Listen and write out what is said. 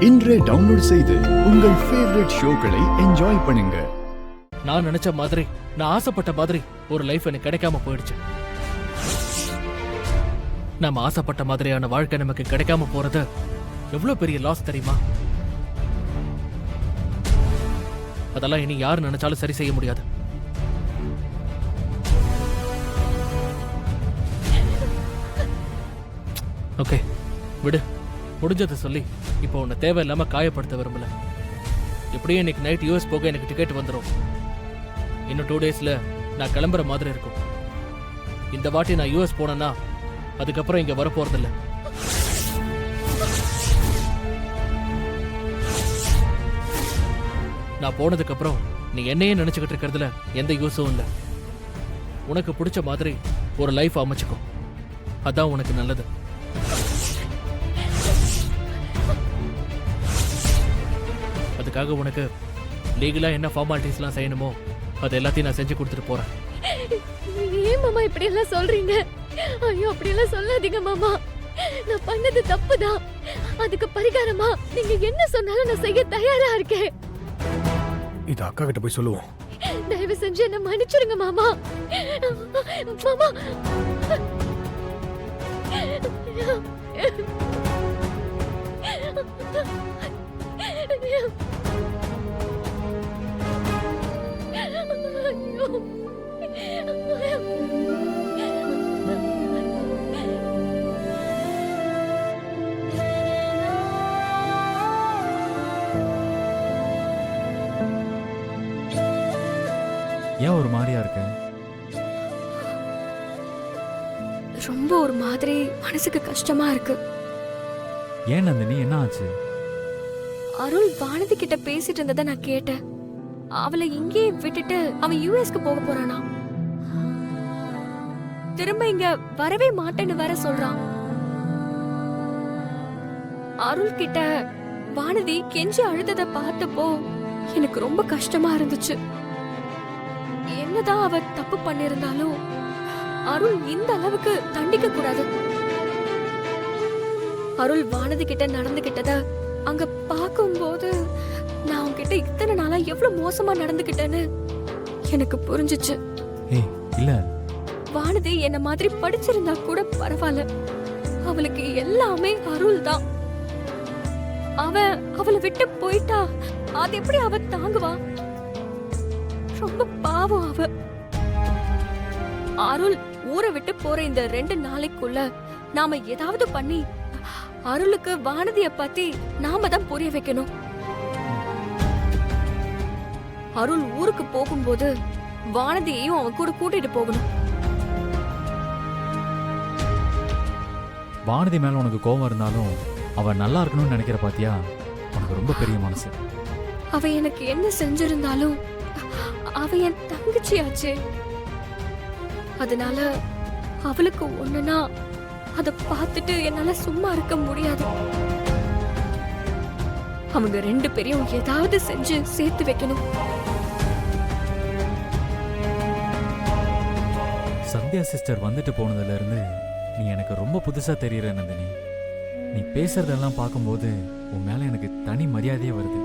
இன்றே டவுன்லோட் செய்து உங்கள் ஃபேவரட் ஷோக்களை என்ஜாய் பண்ணுங்க. நான் நினைச்ச மாதிரி, நான் ஆசைப்பட்ட மாதிரி ஒரு லைஃப் எனக்கு கிடைக்காம போயிடுச்சு. நம்ம ஆசைப்பட்ட மாதிரியான வாழ்க்கை நமக்கு கிடைக்காம போறது எவ்வளவு பெரிய லாஸ் தெரியுமா? அதெல்லாம் இனி யார் நினைச்சாலும் சரி செய்ய முடியாது. ஓகே, விடு. முடிஞ்சதை சொல்லி இப்போ உன்னை தேவையில்லாம காயப்படுத்த விரும்பல. எப்படியும் இன்னைக்கு நைட் யூஎஸ் போக எனக்கு டிக்கெட் வந்துடும். இன்னும் 2 டேஸ்ல நான் கிளம்புற மாதிரி இருக்கும். இந்த வாட்டி நான் யூஎஸ் போனேன்னா அதுக்கப்புறம் இங்க வரப்போறதில்ல. நான் போனதுக்கு அப்புறம் நீ என்னையே நினைச்சுக்கிட்டு இருக்கிறதுல எந்த யூஸும் இல்லை. உனக்கு பிடிச்ச மாதிரி ஒரு லைஃப் அமைச்சுக்கோ, அதான் உனக்கு நல்லது. அதுக்காக உனக்கு லீகலா என்ன ஃபார்மாலிட்டிஸ்லாம் செய்யணுமோ அது எல்லாத்தையும் நான் செஞ்சு கொடுத்துட்டு போறேன். ஏன் மாமா இப்படி எல்லாம் சொல்றீங்க? ஐயோ, அப்படி எல்லாம் சொல்லாதீங்க மாமா. நான் பண்ணது தப்புதான். அதுக்கு பரிகாரமா நீங்க என்ன சொன்னாலும் நான் செய்ய தயாரா இருக்கேன். இது அக்கா கிட்ட போய் சொல்லுவோம். தயவு செஞ்சு என்ன மன்னிச்சிருங்க மாமா. மாமா, ஏன் ஒரு மாதிரியா இருக்க? ரொம்ப ஒரு மாதிரி மனசுக்கு கஷ்டமா இருக்கு. ஏன் நந்தினி, என்ன ஆச்சு? அருள் வானதி கிட்ட பேசிட்டு இருந்ததை நான் கேட்டேன். அவளை இங்கே விட்டுட்டு அவன் யுஎஸ்க்கு போக போறானா. திரும்ப இங்க வரவே மாட்டேன்னு வேற சொல்றான். அருள் கிட்ட வானதி கெஞ்சி அழுததை பார்த்தப்போ எனக்கு ரொம்ப கஷ்டமா இருந்துச்சு. என்னதான் அவ தப்பு பண்ணிருந்தாலும் அருள் இந்த அளவுக்கு தண்டிக்க கூடாது. அருள் வானதி கிட்ட நடந்துகிட்டத அங்க பாக்கும்போது நான் உன்கிட்ட இத்தனை நாளா எவ்வளவு மோசமா நடந்துகிட்டேன்னு எனக்கு புரிஞ்சுச்சு. ஏய் இல்ல, வானதி என்ன மாதிரி படிச்சிருந்தா கூட பரவாயில்ல. அவளுக்கு எல்லாமே அருள் தான். அவளை விட்டு போயிட்டா அது எப்படி அவ தாங்குவா? ரொம்ப பாவம் அவ. அருள் ஊரை விட்டு போற இந்த 2 நாளைக்குள்ள நாம ஏதாவது பண்ணி அருளுக்கு வானதிய பத்தி நாம தான் புரிய வைக்கணும். அருள் ஊருக்கு போகும்போது வானதியையும் அவன் கூட கூட்டிட்டு போகணும். வானதி மேல உனக்கு கோவம் இருந்தாலும் அவ நல்லா இருக்கணும்னு நினைக்கிற பாத்தியா? உனக்கு ரொம்ப பெரிய மனசு. அவ எனக்கு என்ன செஞ்சிருந்தாலும் அவ என் தங்கச்சியாச்சே. அதனால அவளுக்கு ஒண்ணுனா அத பார்த்துட்டு என்னால சும்மா இருக்க முடியாது. அவங்க 2 பேரையும் ஏதாவது செஞ்சு சேர்த்து வைக்கணும். சந்தியா சிஸ்டர் வந்துட்டு போனதுல இருந்து நீ எனக்கு ரொம்ப புதுசா தெரியற நந்தினி. நீ பேசுறதெல்லாம் பார்க்கும்போது உன் மேல எனக்கு தனி மரியாதையே வருது.